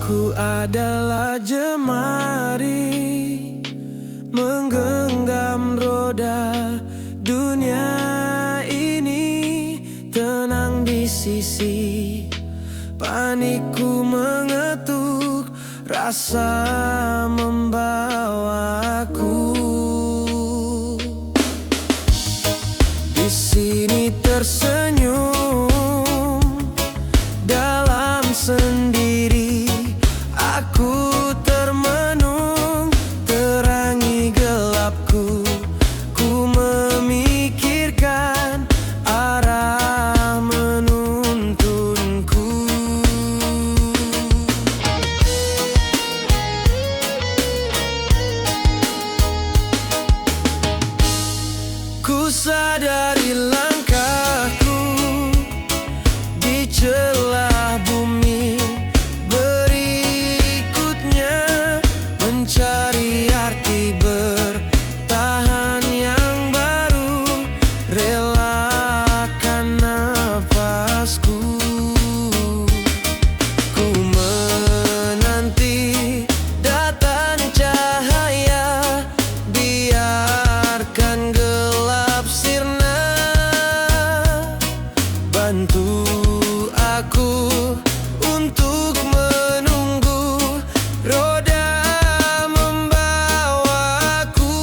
Ku adalah jemari menggenggam roda dunia ini, tenang di sisi panikku mengetuk, rasa membawaku. Di sini tersenyum dalam sendiri, aku termenung terangi gelapku. Ku memikirkan arah menuntunku. Ku sadari langkahku di celah bumi berikutnya, mencari arti bertahan yang baru, relakan nafasku. Ku menanti datang cahaya, biarkan gelap sirna. Bantu aku untuk menunggu roda membawaku.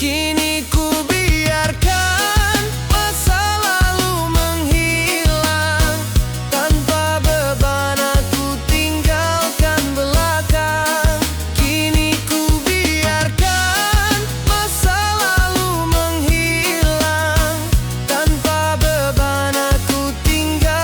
Kini ku biarkan masa lalu menghilang, tanpa beban aku tinggalkan belakang. Kini ku biarkan masa lalu menghilang, tanpa beban aku tinggalkan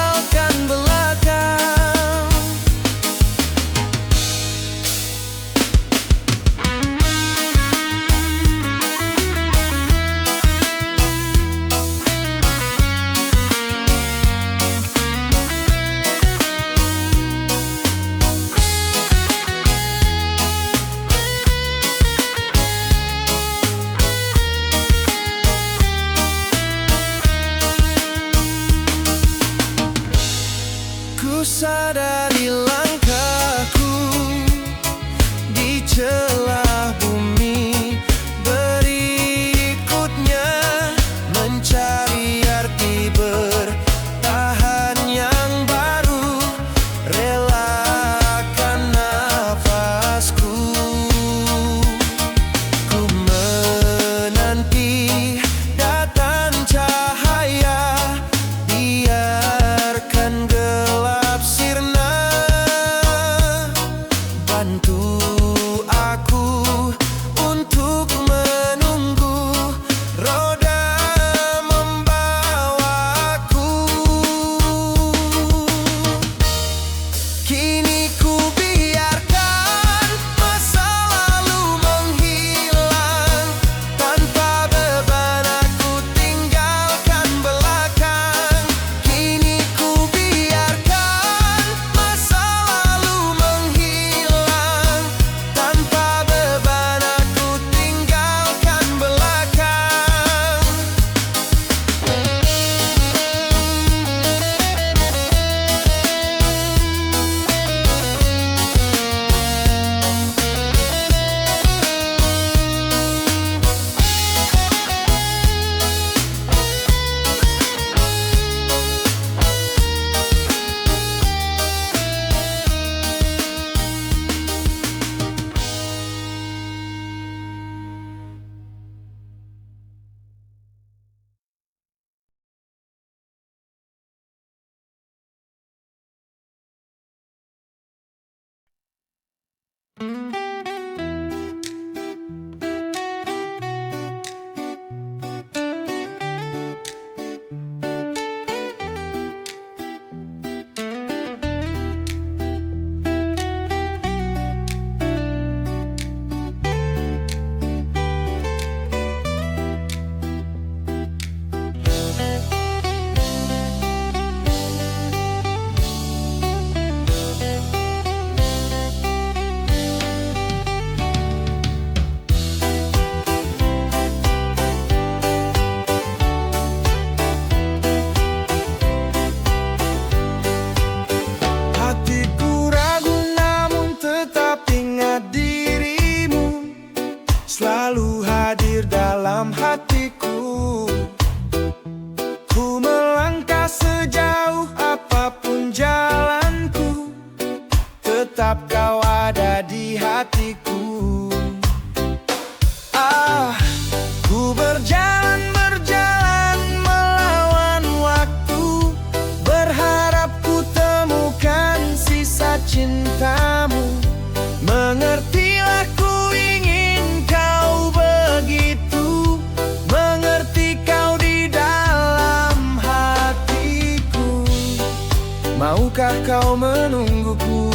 Maukah kau menungguku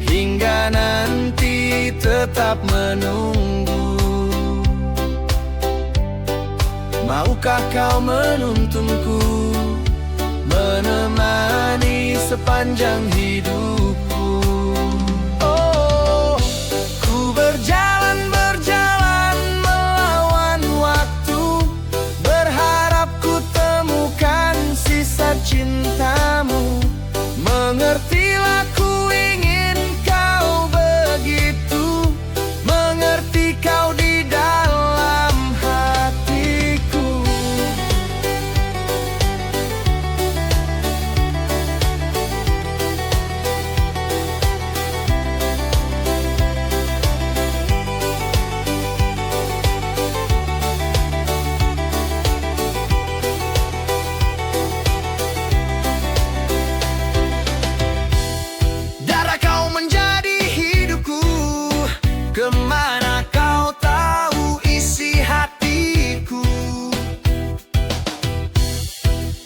hingga nanti tetap menunggu? Maukah kau menuntunku, menemani sepanjang hidupku? Oh, ku berjalan melawan waktu, berharap ku temukan sisa cintamu. Mengertilah, ku ingin kau begitu, mengerti kau di dalam hatiku. Darah kau menjadi hidupku, kemana kau tahu isi hatiku.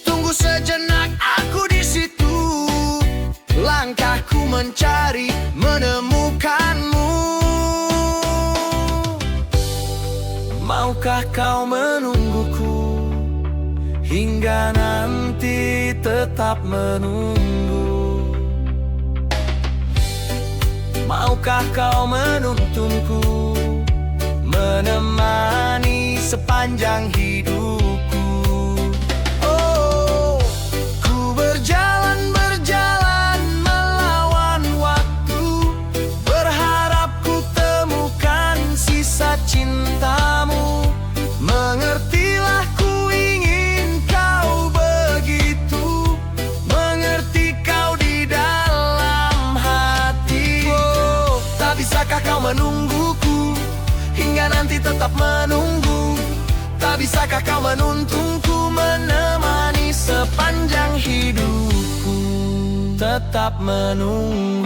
Tunggu sejenak aku di situ, langkahku mencari menemukanmu. Maukah kau menungguku hingga nanti tetap menunggu? Maukah kau menuntunku, menemani sepanjang hidupku? Oh, ku berjalan melawan waktu, berharap ku temukan sisa cintamu. Mengertilah, ku ingin kau begitu, mengerti kau di dalam hati. Oh, tak bisakah kau menungguku hingga nanti tetap menunggu? Tak bisakah kau menuntunku, menemani sepanjang hidupku, tetap menunggu?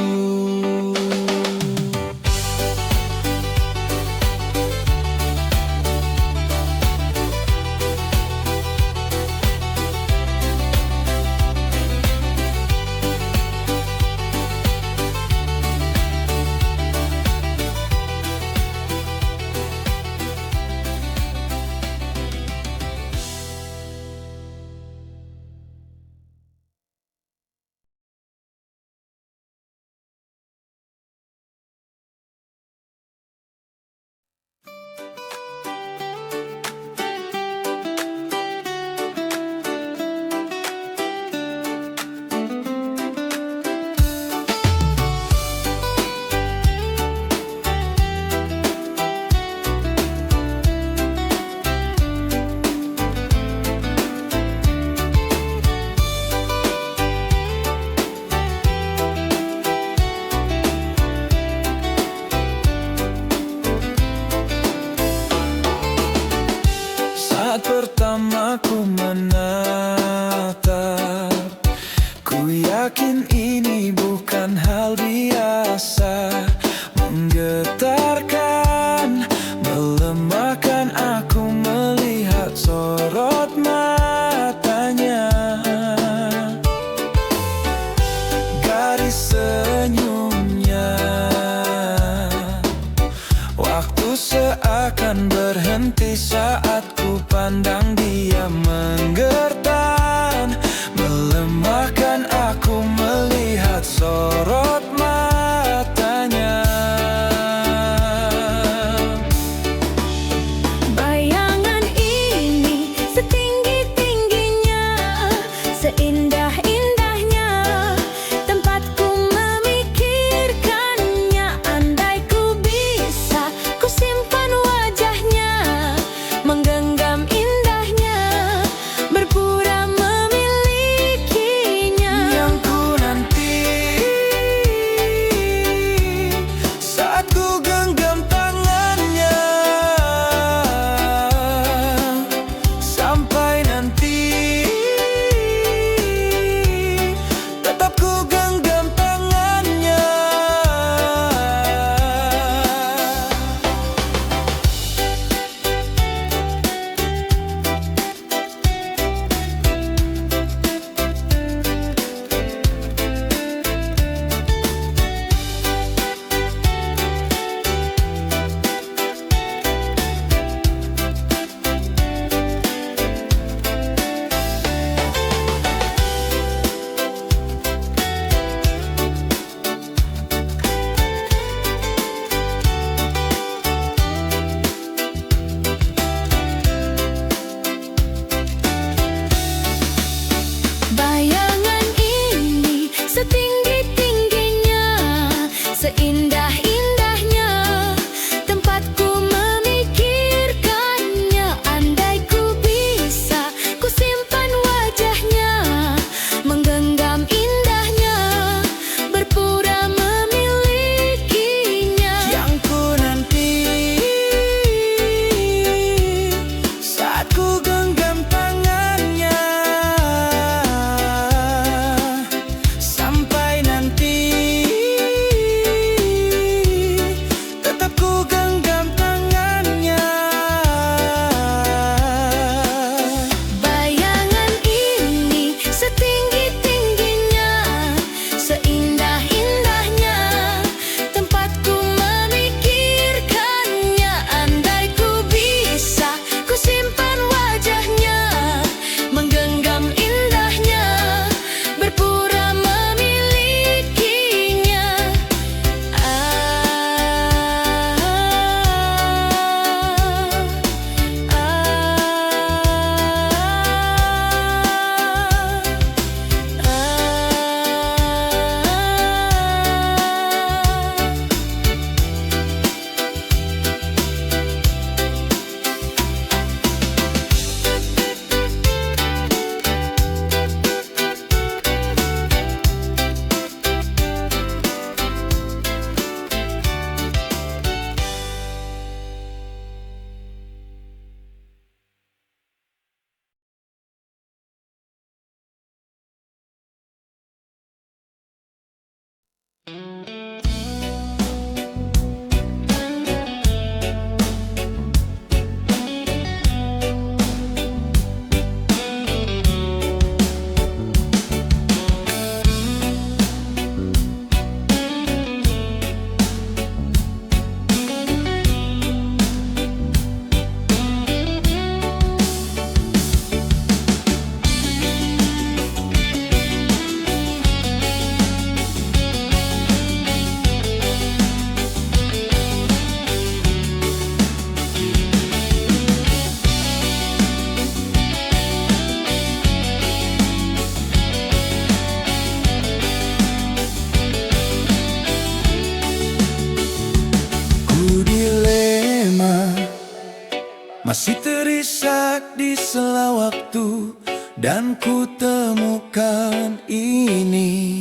Saat pertama ku menatap, ku yakin ini bukan hal biasa. Menggetarkan, melemahkan aku melihat sorot matanya. Garis senyumnya, waktu seakan berhenti saat ku pandang dia menggertak, melemahkan aku melihat sorot matanya. Bayangan ini setinggi-tingginya, seindah-indahnya, tempatku memikirkannya. Andai ku bisa, ku simpan wajahnya, menggenggam indahnya, Ku dilema, masih terisak di sela waktu, dan ku temukan ini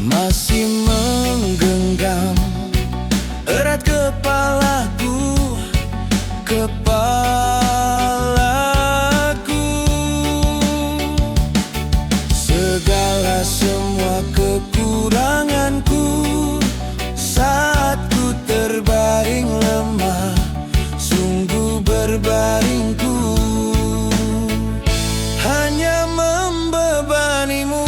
masih menggenggam erat kepalaku, kepalaku. Segala semua kekuranganku saat ku terbaring lemah, sungguh berbaringku hanya membebanimu.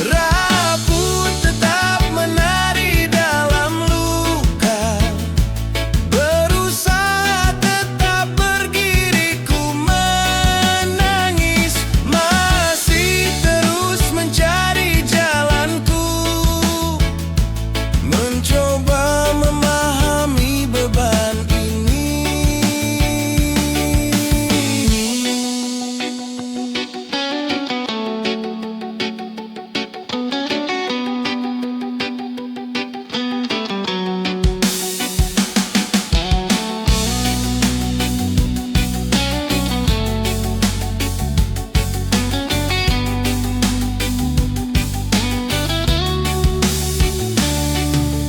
Rapuh tetap menari dalam luka, berusaha tetap berdiri, ku menangis, masih terus mencari jalanku, mencoba memahami beban ini.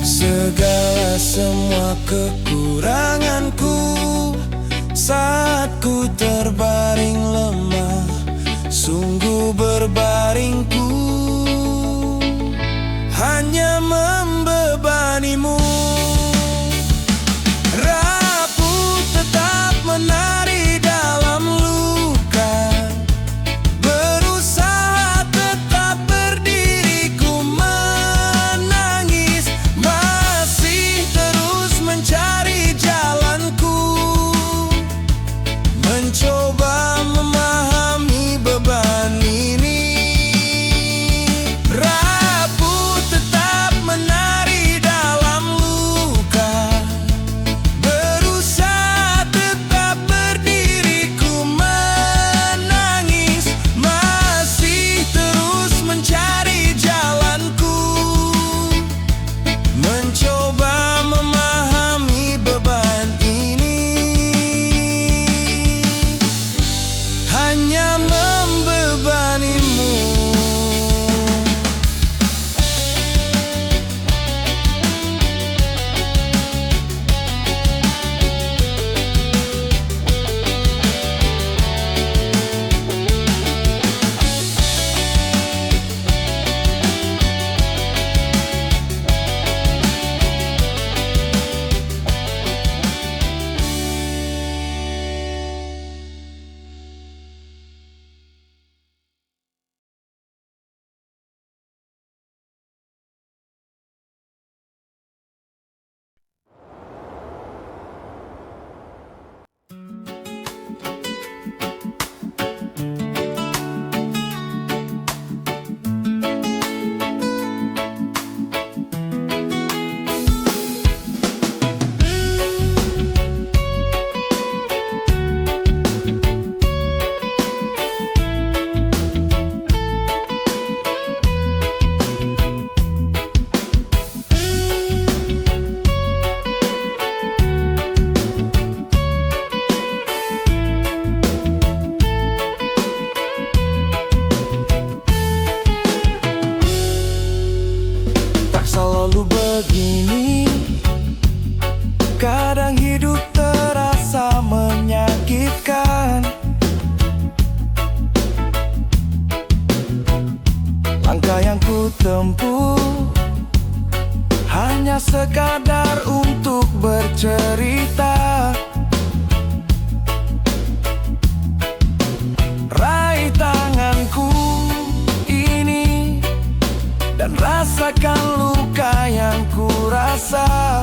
Segala semua kekuranganku saat ku terbaring lemah, sungguh berbaringku hanya membebanimu. Rapuh tetap menari dalam luka, berusaha tetap berdiri, ku menangis, masih terus mencari jalanku, mencoba memahami beban ini. Rapuh tetap menari dalam luka, berusaha tetap berdiri, ku menangis, masih terus mencari jalanku, mencoba memahami beban ini. menempuh hanya sekadar untuk bercerita. Raih tanganku ini dan rasakan luka yang ku rasa.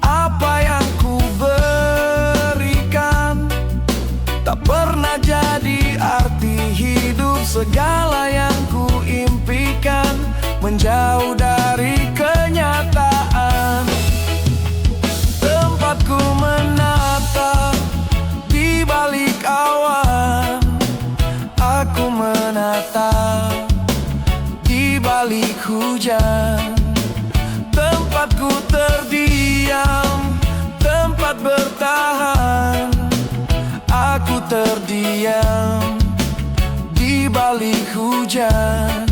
Apa yang ku berikan tak pernah jadi arti hidup. Segala yang ku impikan menjauh dari kenyataan. Tempatku menatap di balik awan. Aku menatap di balik hujan. Tempatku terdiam, tempat bertahan. Aku terdiam di balik hujan.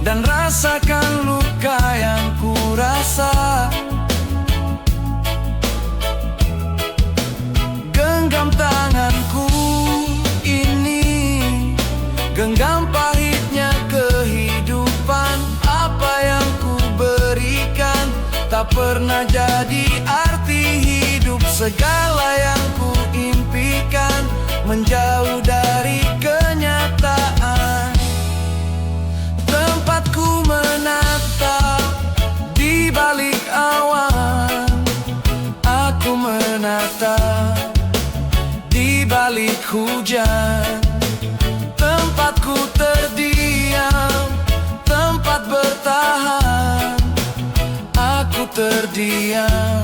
Dan rasakan luka yang ku rasa. Genggam tanganku ini, genggam pahitnya kehidupan. Apa yang ku berikan tak pernah jadi arti hidup. Segala yang ku impikan menjauh dari kenyataan. Tempatku menatap di balik awan. Aku menatap di balik hujan. Tempatku terdiam, tempat bertahan. Aku terdiam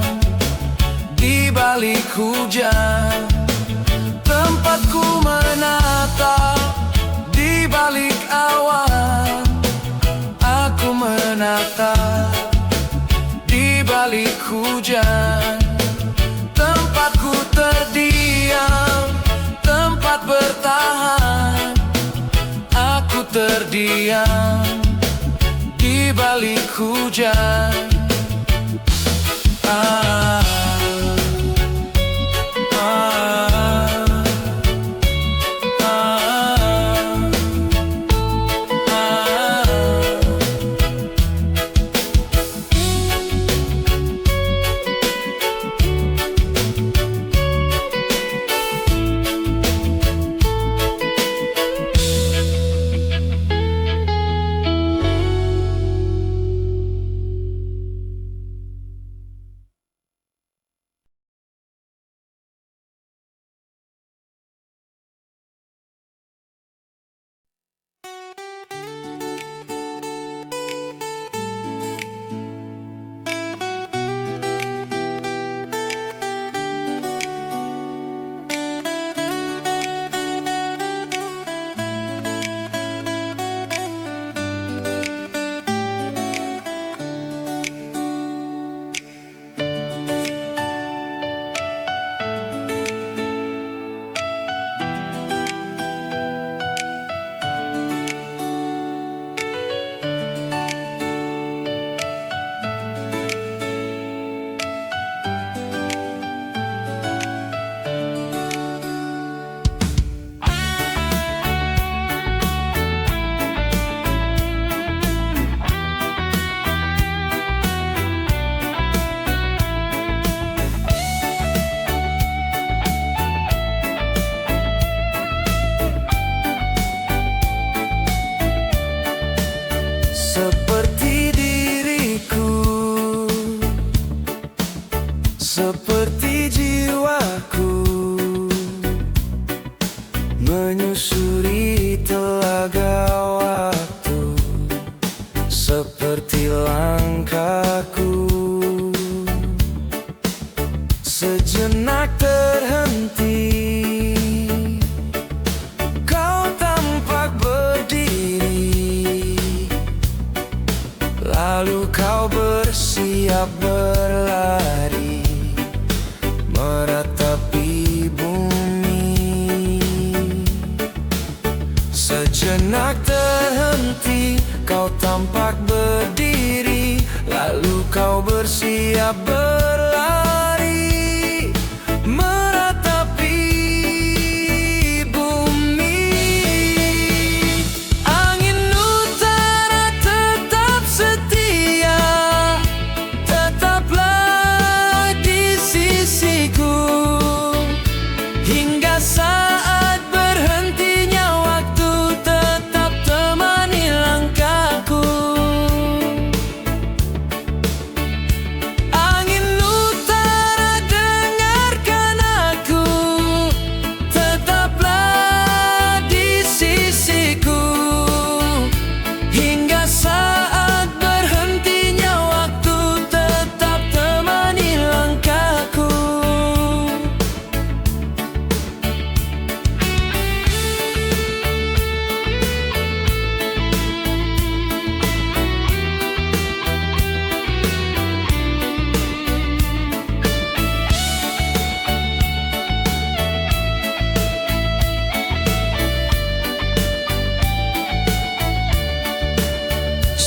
di balik hujan. Tempatku menatap di balik awan. Aku menatap di balik hujan. Tempatku terdiam, tempat bertahan. Aku terdiam di balik hujan. menyusuri telaga waktu seperti langkahku. Sejenak terhenti, kau tampak berdiri, lalu kau bersiap berlari meratapi bumi. Sejenak terhenti, kau tampak berdiri, lalu kau bersiap berlari meratapi bumi. Angin utara tetap setia, tetaplah di sisiku hingga saat berhentinya waktu, tetap temani langkahku. Angin utara dengarkan aku, tetaplah di sisiku hingga saat berhentinya waktu, tetap temani langkahku.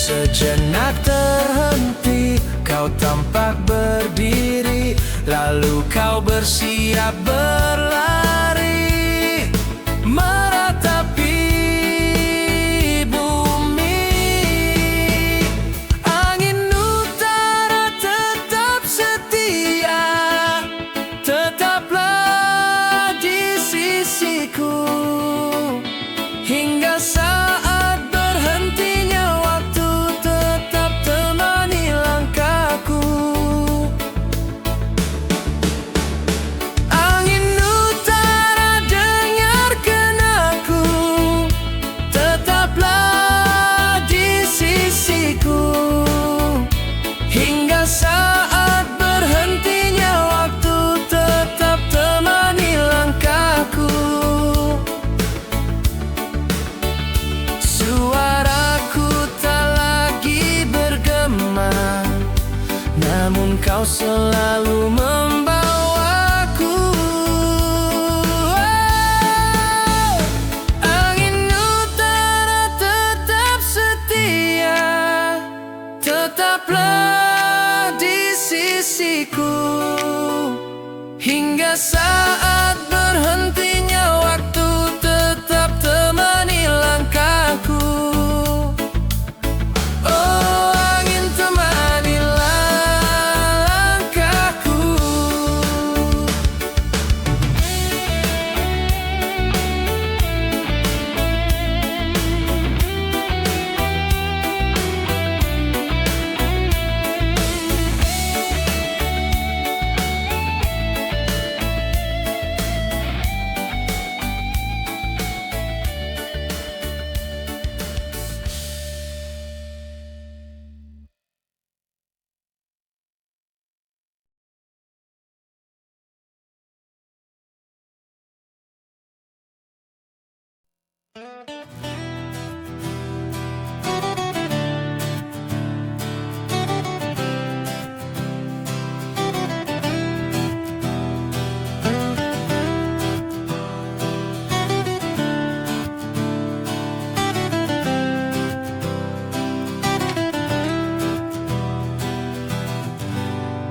Sejenak terhenti, kau tampak berdiri, lalu kau bersiap berlari meratapi bumi. Angin utara tetap setia, tetaplah di sisiku hingga saat berhentinya waktu, tetap temani langkahku. Angin utara dengarkan aku, tetaplah di sisiku hingga saat berhentinya waktu, tetap temani langkahku. Suaraku tak lagi bergema, namun kau selalu membawaku. Angin utara tetap setia, tetaplah di sisiku hingga saat berhentinya waktu, tetap temani langkahku. Oh, angin temanilah langkahku.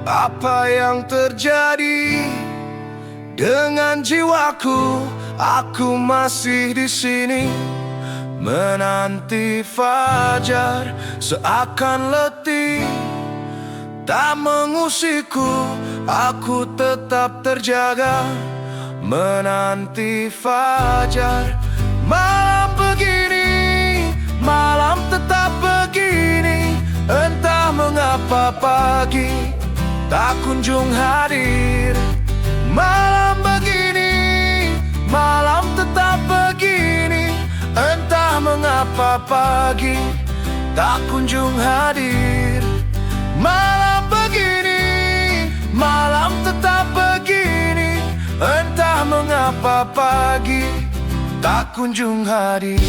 Apa yang terjadi dengan jiwaku? Aku masih di sini menanti fajar, seakan letih tak mengusikku. Aku tetap terjaga menanti fajar. Malam begini, malam tetap begini, entah mengapa pagi tak kunjung hadir. Malam begini, malam tetap begini, mengapa pagi tak kunjung hadir. Malam begini, malam tetap begini, entah mengapa pagi tak kunjung hadir.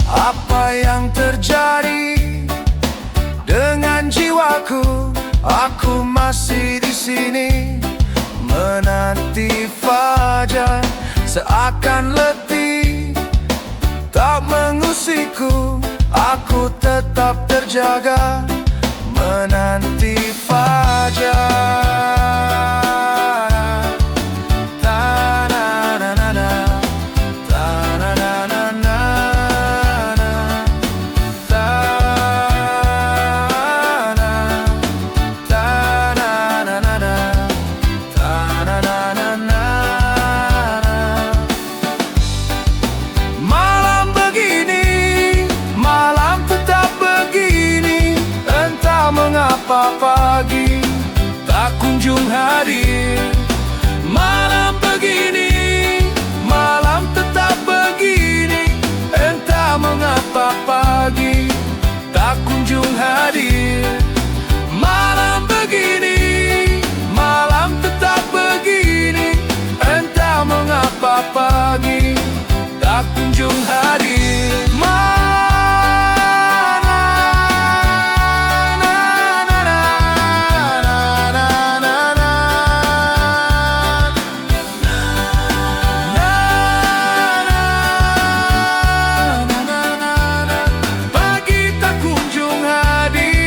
Apa yang terjadi dengan jiwaku? Aku masih di sini menanti fajar, seakan letih tak mengusikku. Aku tetap terjaga menanti fajar. Malam begini, malam tetap begini, entah mengapa pagi tak kunjung hadir. Malam begini, malam tetap begini, entah mengapa pagi tak kunjung hadir. Malam begini, malam tetap begini, entah mengapa pagi tak kunjung hadir. Pagi tak kunjung hadir.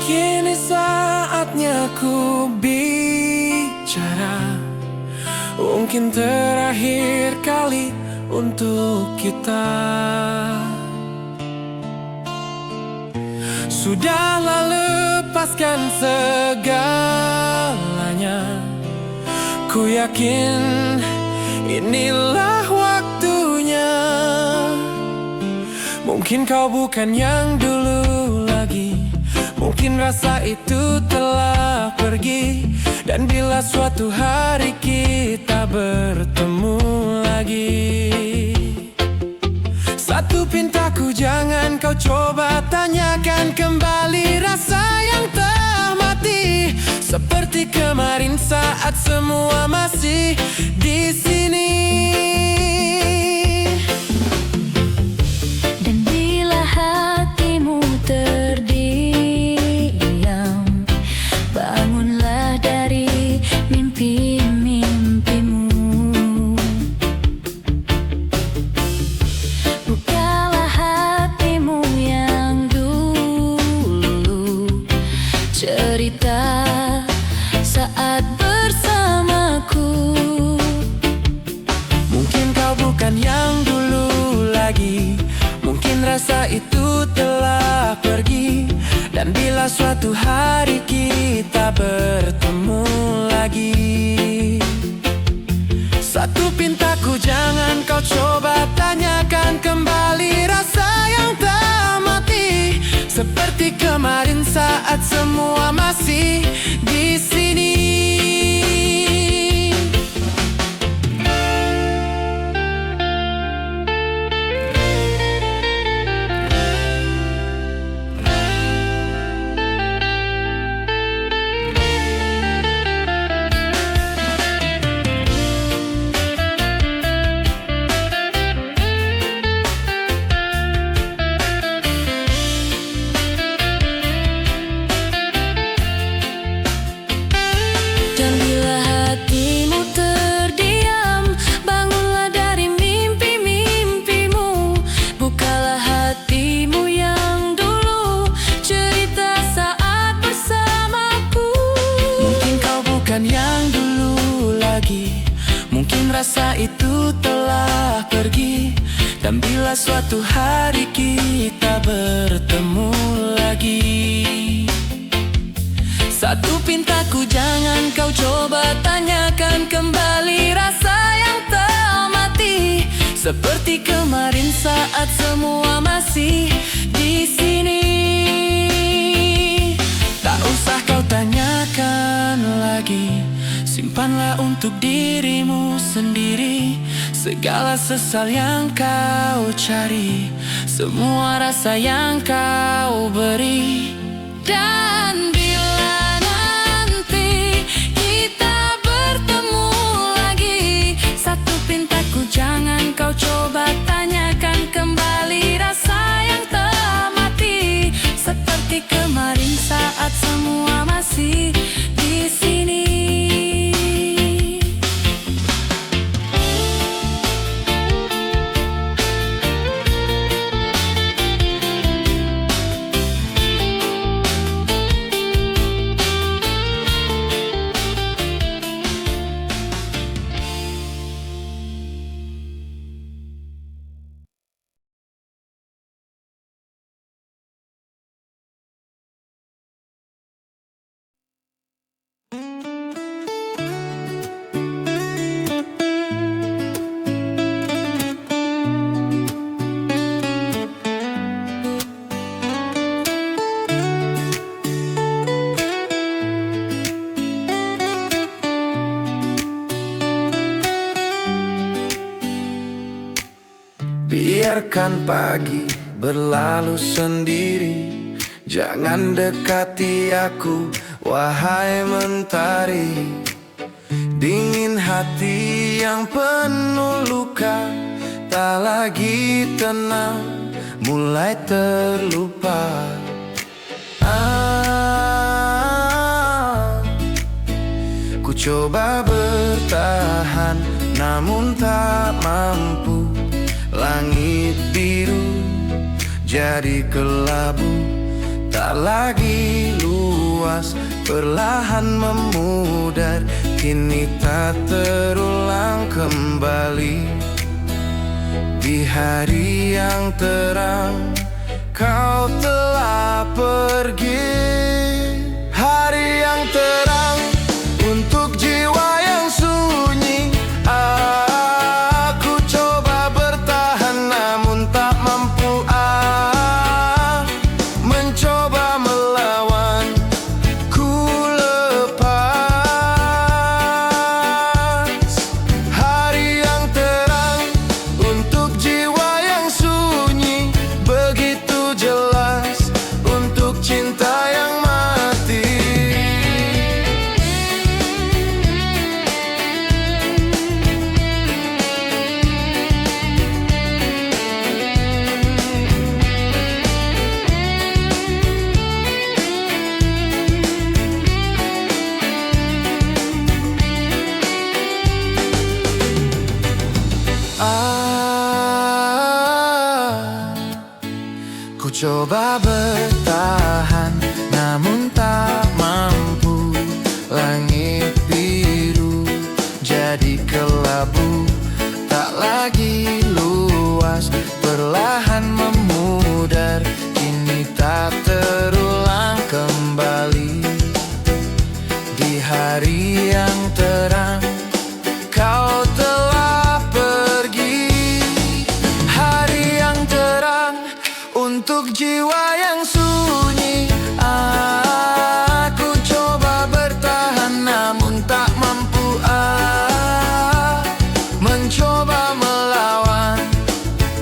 Kini saatnya ku bicara, mungkin terakhir kali untuk kita. Sudahlah, lepaskan segalanya. Ku yakin inilah waktunya. Mungkin kau bukan yang dulu lagi, mungkin rasa itu telah pergi. Dan bila suatu hari kita bertemu lagi, satu pintaku jangan kau coba tanyakan kembali rasa yang tak mati, seperti kemarin saat semua masih di sini. Dan bila hatimu terdiam, bangunlah dari mimpi-mimpimu. Bukalah hatimu yang dulu, cerita saat bersamaku. Mungkin kau bukan yang dulu lagi, mungkin rasa itu telah pergi. Dan bila suatu hari kita bertemu lagi, satu pintaku jangan kau coba tanyakan kembali rasa yang tak mati, seperti kemarin saat semua masih di sini. Bila suatu hari kita bertemu lagi, satu pintaku jangan kau coba tanyakan kembali rasa yang tak mati, seperti kemarin saat semua masih di sini. Tak usah kau tanyakan lagi, simpanlah untuk dirimu sendiri segala sesal yang kau cari, semua rasa yang kau beri. Dan bila nanti kita bertemu lagi, satu pintaku jangan kau coba tanyakan kembali rasa yang tak mati, seperti kemarin saat semua masih di sini. Biarkan pagi berlalu sendiri, jangan dekati aku, wahai mentari. Dingin hati yang penuh luka, tak lagi tenang, mulai terlupa. Ku coba bertahan, namun tak mampu. Langit biru jadi kelabu, tak lagi luas, perlahan memudar, kini tak terulang kembali. Di hari yang terang, kau telah pergi. Hari yang terang untuk jiwa yang sunyi. Aku coba bertahan namun tak mampu. Mencoba melawan, ku lepas. Hari yang terang untuk jiwa yang sunyi, begitu jelas untuk cinta yang mati. Ku coba bertahan, namun tak mampu. Langit biru jadi kelabu, tak lagi luas, perlahan memudar, kini tak terulang kembali. Di hari yang terang, kau telah pergi. Hari yang terang untuk jiwa yang sunyi. Aku coba bertahan namun tak mampu. Mencoba melawan,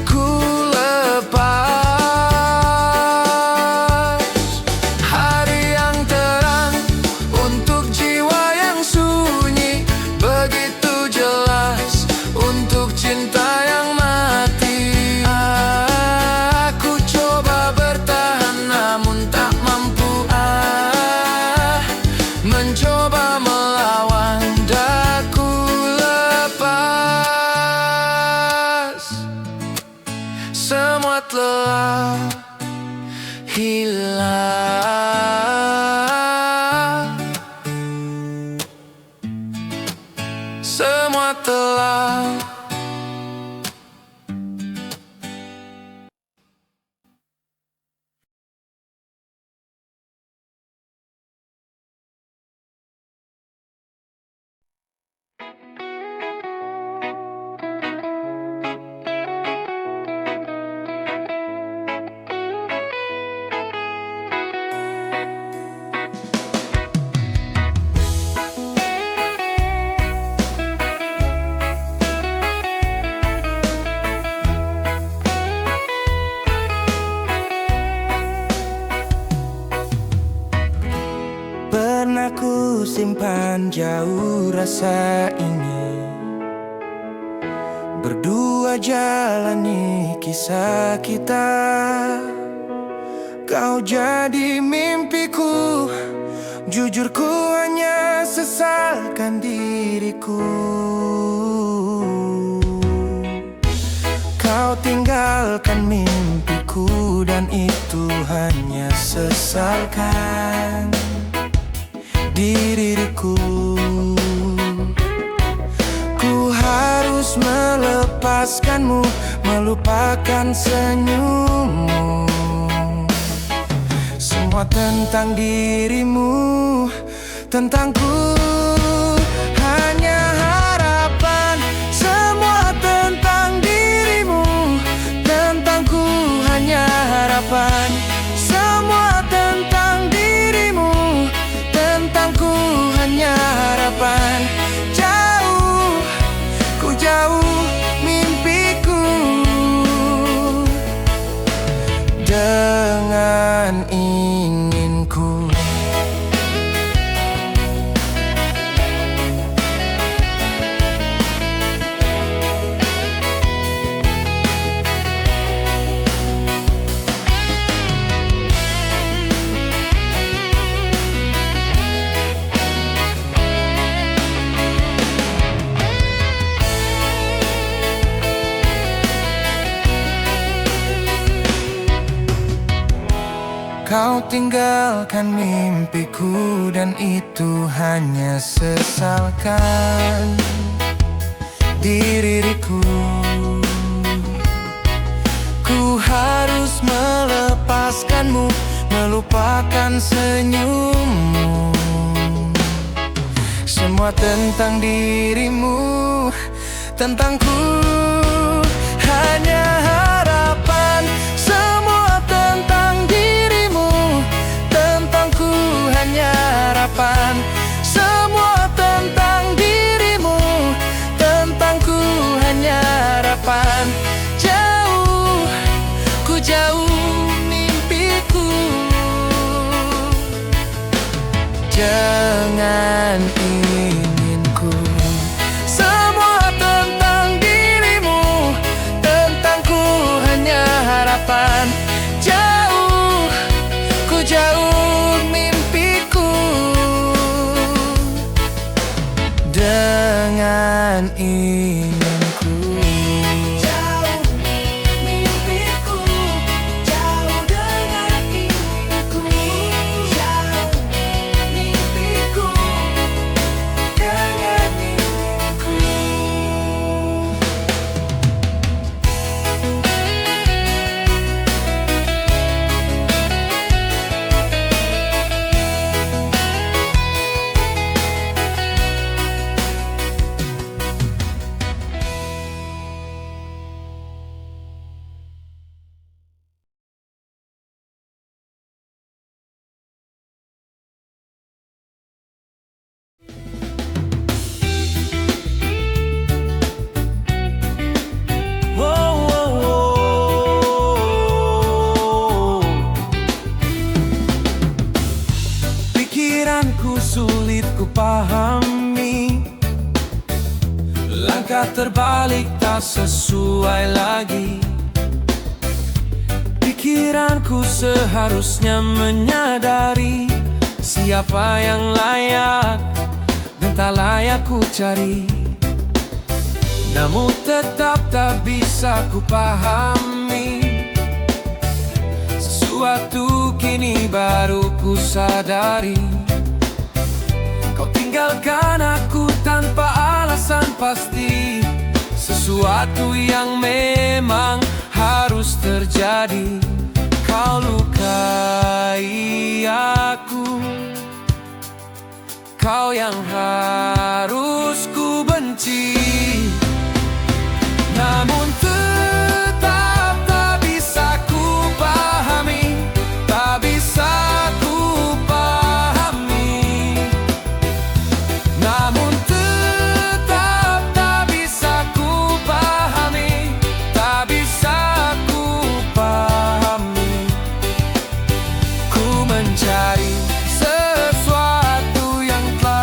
ku lepas. Hari yang terang untuk jiwa yang sunyi, begitu jelas untuk cinta yang mati. Aku coba bertahan namun tak mampu. Mencoba melawan, daku lepas. Semua telah hilang, semua telah simpan jauh rasa ini. Berdua jalani kisah kita. Kau jadi mimpiku, jujur ku hanya sesalkan diriku. Kau tinggalkan mimpiku dan itu hanya sesalkan diriku. Ku harus melepaskanmu, melupakan senyummu. Semua tentang dirimu, tentangku hanya harapan. Semua tentang dirimu, tentangku hanya harapan. Semua tentang dirimu, tentangku hanya harapan. Jauh, ku jauh mimpiku dengan inginku. Kau tinggalkan mimpiku dan itu hanya sesalkan diriku. Ku harus melepaskanmu, melupakan senyummu. Semua tentang dirimu, tentangku hanya harapan. Semua tentang dirimu, tentangku hanya harapan. Semua tentang dirimu, tentangku hanya harapan. Jauh, ku jauh mimpiku. Jangan inginku. Semua tentang dirimu, tentangku hanya harapan. Jauh, ku jauh mimpiku dengan inginku. Jauh mimpiku, jauh dengan inginku. Jauh mimpiku dengan inginku. Pikiranku sulit ku pahami. Langkah terbalik tak sesuai lagi. Pikiranku seharusnya menyadari siapa yang layak dan tak layak ku cari. Namun tetap tak bisa ku pahami. Sesuatu kini baru ku sadari. Kau tinggalkan aku tanpa alasan pasti. Sesuatu yang memang harus terjadi. Kau lukai aku. Kau yang harus ku benci. Namun tetap tak bisa ku pahami. Tak bisa ku pahami. Namun tetap tak bisa ku pahami. Tak bisa ku pahami. Ku mencari sesuatu yang telah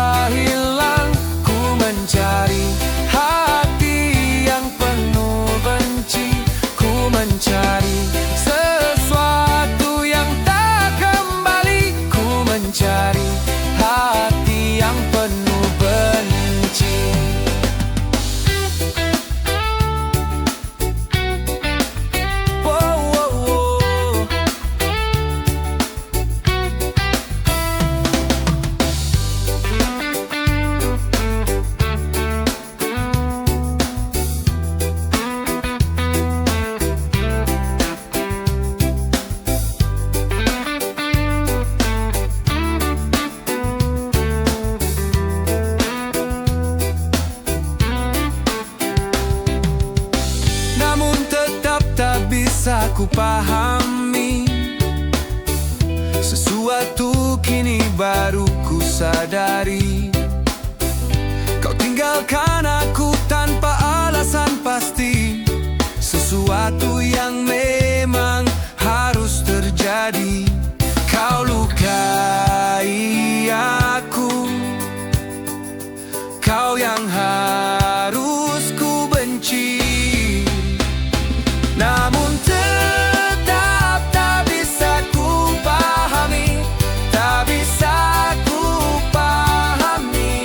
ku pahami. Sesuatu kini baru ku sadari. Kau tinggalkan aku tanpa alasan pasti. Sesuatu yang memang harus terjadi. Kau lukai aku, kau yang harus ku benci. Namun tetap tak bisa ku pahami, tak bisa ku pahami.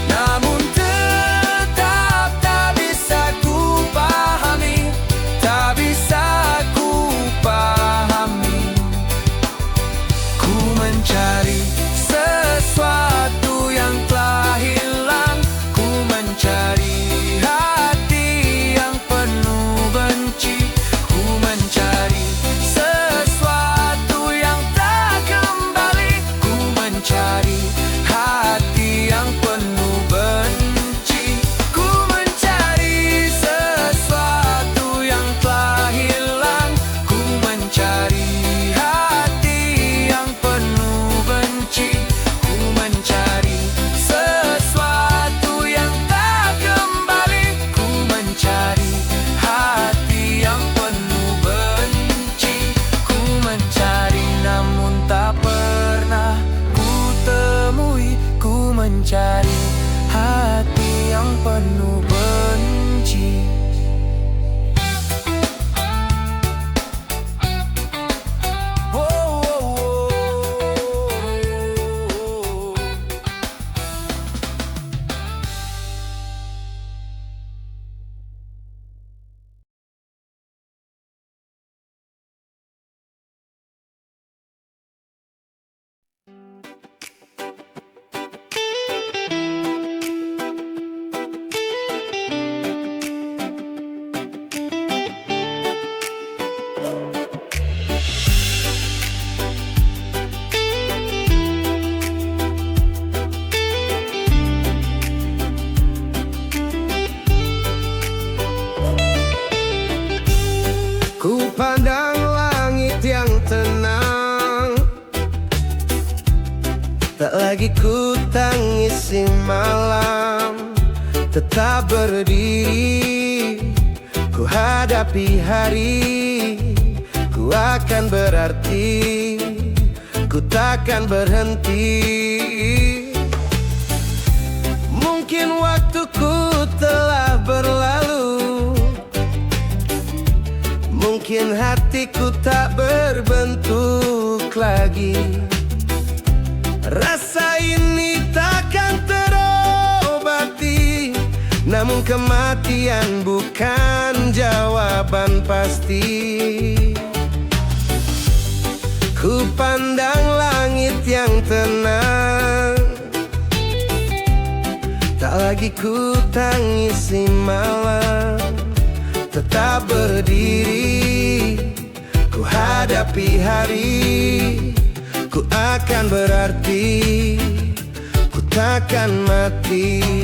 Namun tetap tak bisa ku pahami, tak bisa ku pahami. Ku mencari sesuatu yang telah hilang. Ku mencari hati yang penuh benci. Ku mencari sesuatu yang tak kembali. Ku mencari hati yang penuh benci. Ku mencari sesuatu yang telah hilang. Ku mencari hati yang penuh benci. Ku mencari sesuatu yang tak kembali. Ku mencari hati yang penuh benci. Ku mencari namun tak pernah ku temui. Ku mencari hati yang penuh benci. Oh, oh, oh. Ku pandang langit yang tenang, tak lagi ku tangisi malam. Tetap berdiri, ku hadapi hari. Ku akan berarti, ku takkan berhenti. Mungkin waktuku telah berlalu, mungkin hatiku tak berbentuk lagi. Rasa ini takkan terobati, namun kematian bukan jawaban pasti. Ku pandang langit yang tenang, tak lagi ku tangisi malam. Tetap berdiri, ku hadapi hari. Ku akan berarti, ku takkan mati.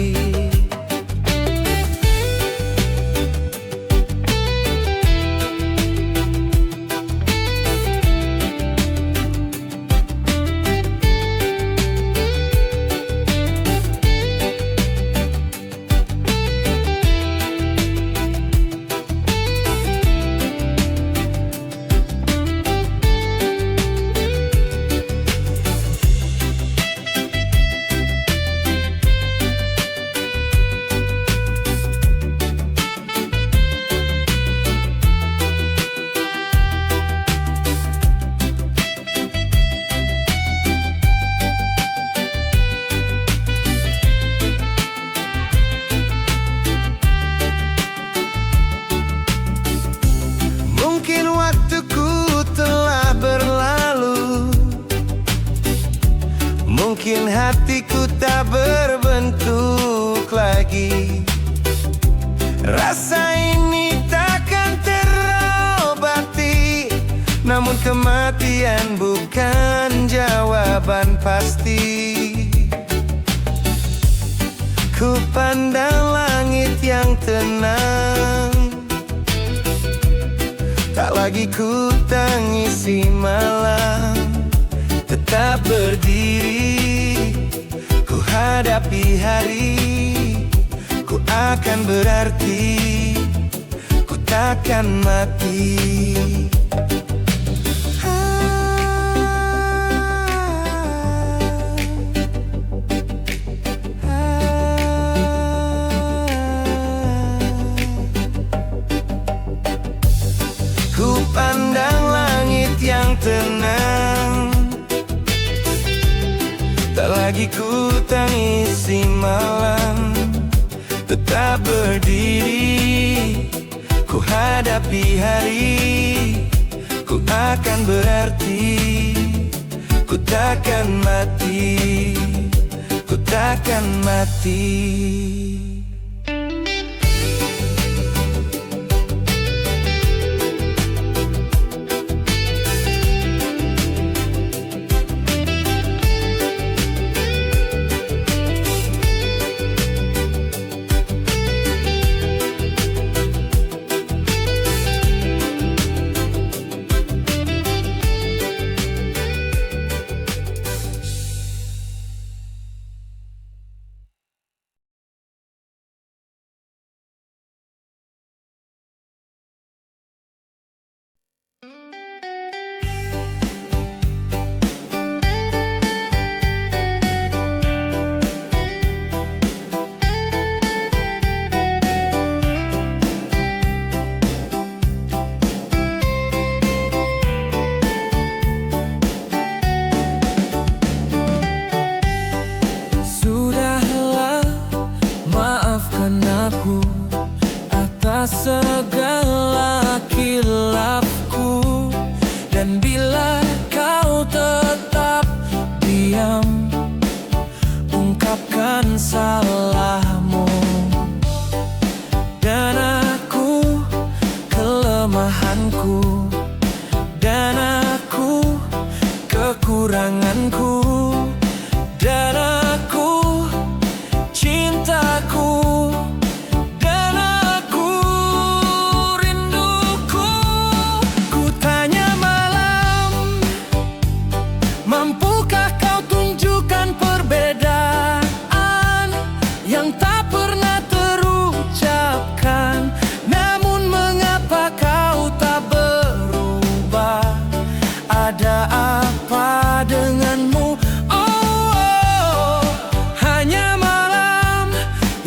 Mungkin hatiku tak berbentuk lagi. Rasa ini takkan terobati, namun kematian bukan jawaban pasti. Ku pandang langit yang tenang, lagi ku tangisi malam, tetap berdiri, ku hadapi hari. Ku akan berarti, ku takkan mati. Ku pandang langit yang tenang, tak lagi ku tangisi malam, tetap berdiri, ku hadapi hari. Ku akan berarti, ku takkan mati, ku takkan mati. Segala khilafku, dan bila kau tetap diam, ungkapkan salahmu. Dan aku kelemahanku, dan aku kekuranganku, dan aku cintaku. Mampukah kau tunjukkan perbedaan yang tak pernah terucapkan? Namun mengapa kau tak berubah? Ada apa denganmu? Oh, hanya malam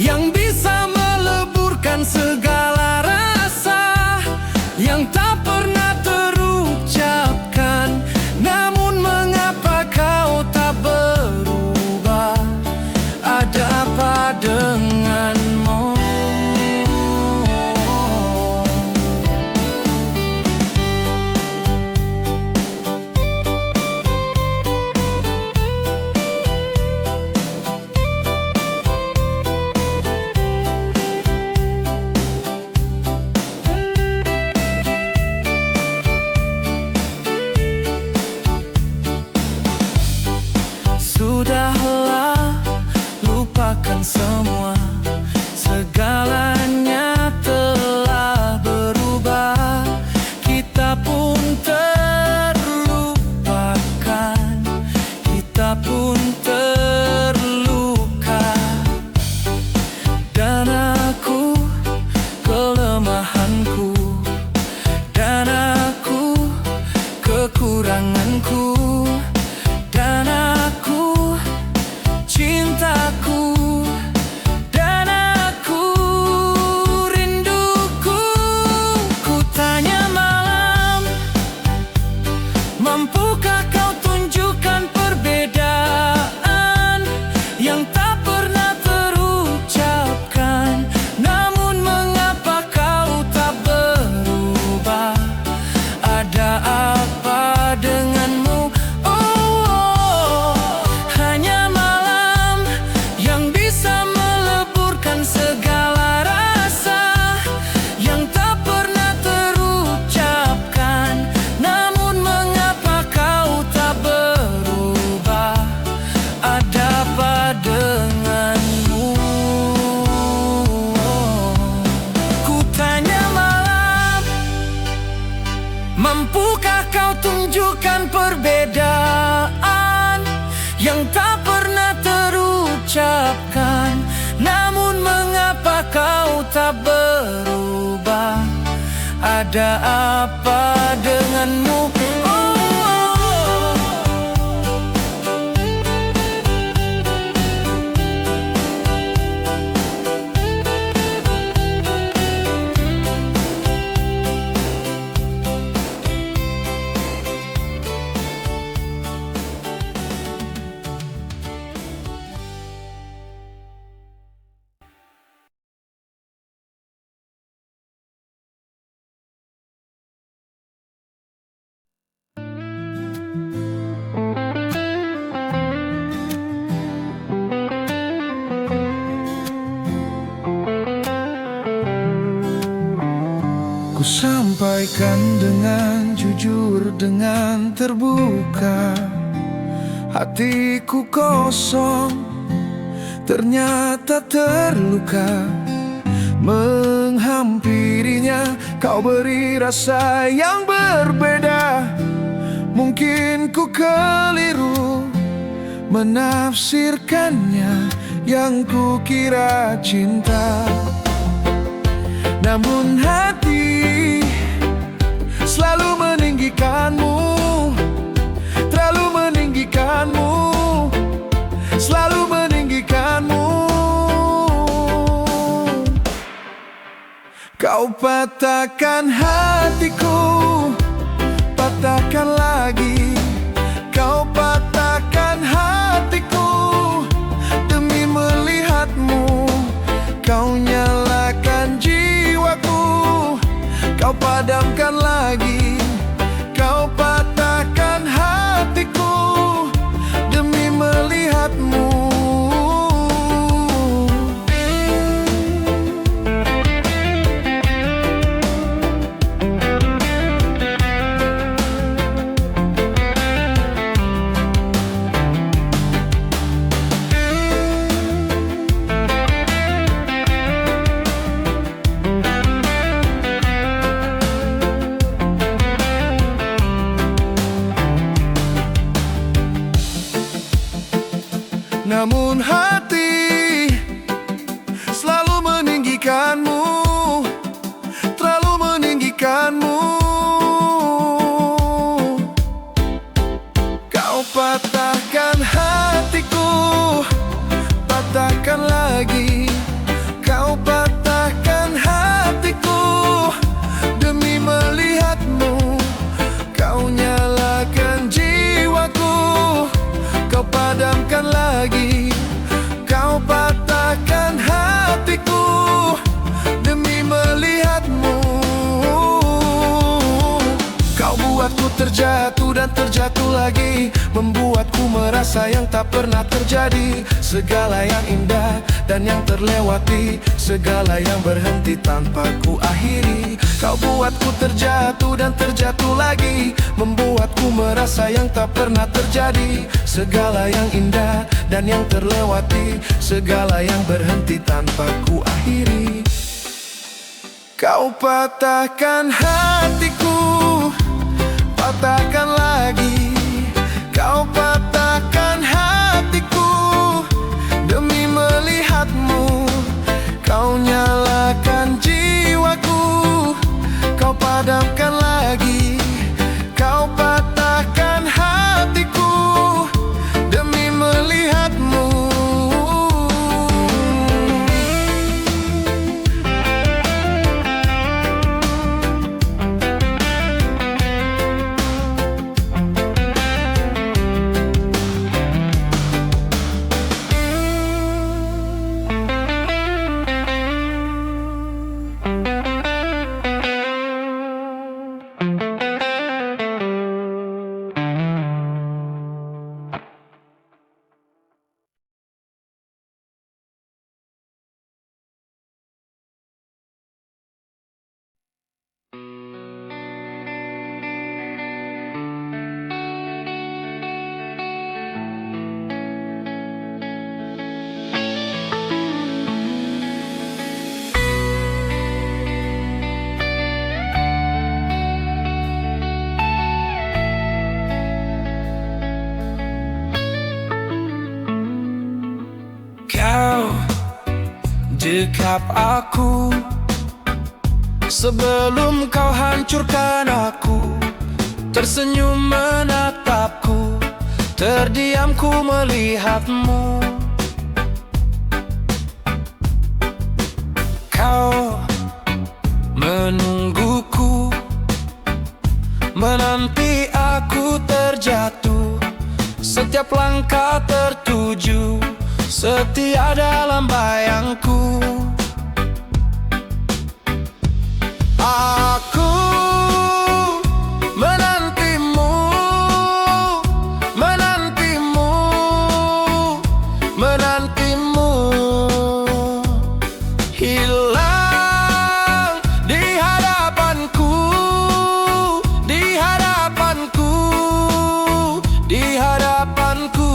yang bisa meleburkan segala rasa yang tak pernah terucapkan. Namun mengapa kau tak berubah? Ada apa denganmu? Sudahlah, lupakan semua, segalanya telah berubah. Kita pun terlupakan, kita pun terluka. Dan aku kelemahanku, dan aku kekuranganku, dan aku cintaku, dan aku rinduku. Ku tanya malam, mampukah kau tunjukkan perbedaan yang tak pernah terucapkan? Namun mengapa kau tak berubah? Ada apa denganmu? Hanya malam yang bisa meleburkan segala rasa yang tak pernah terucapkan. Namun mengapa kau tak ada apa denganmu? Ku sampaikan dengan jujur, dengan terbuka. Hatiku kosong, ternyata terluka. Menghampirinya, kau beri rasa yang berbeda. Mungkin ku keliru menafsirkannya, yang ku kira cinta. Namun hati selalu meninggikanmu, terlalu meninggikanmu, selalu meninggikanmu. Kau patahkan hatiku, patahkan lagi. Kau patahkan hatiku demi melihatmu. Kau nyalakan jiwaku, kau padamkan lagi. Kau patahkan hatiku demi melihatmu. Namun hati selalu meninggikanmu, terlalu meninggikanmu. Kau patahkan hatiku, patahkan lagi. Kau patahkan hatiku demi melihatmu. Kau nyalakan jiwaku, kau padamkan lagi. Kau patahkan hatiku demi melihatmu. Kau buatku terjatuh dan terjatuh lagi, membuatku merasa yang tak pernah terjadi. Segala yang indah dan yang terlewati, segala yang berhenti tanpa ku akhiri. Kau buatku terjatuh dan terjatuh lagi, membuatku merasa yang tak pernah terjadi. Segala yang indah dan yang terlewati, segala yang berhenti tanpa ku akhiri. Kau patahkan hatiku, patahkan lagi. Kau patahkan hatiku demi melihatmu. Kau nyalakan jiwaku, kau padamkan lagi. Kau patahkan hatiku demi melihatmu. Kau dekap aku Sebelum kau hancurkan aku, tersenyum menatapku, terdiam ku melihatmu. Kau menungguku, menanti aku terjatuh, setiap langkah tertuju, setia dalam bayangku. Aku menantimu, menantimu, menantimu, hilang di hadapanku, di hadapanku, di hadapanku.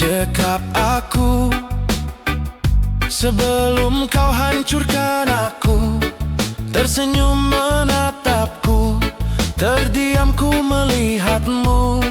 Dekap aku sebelum kau hancurkan aku, tersenyum menatapku, terdiam ku melihatmu.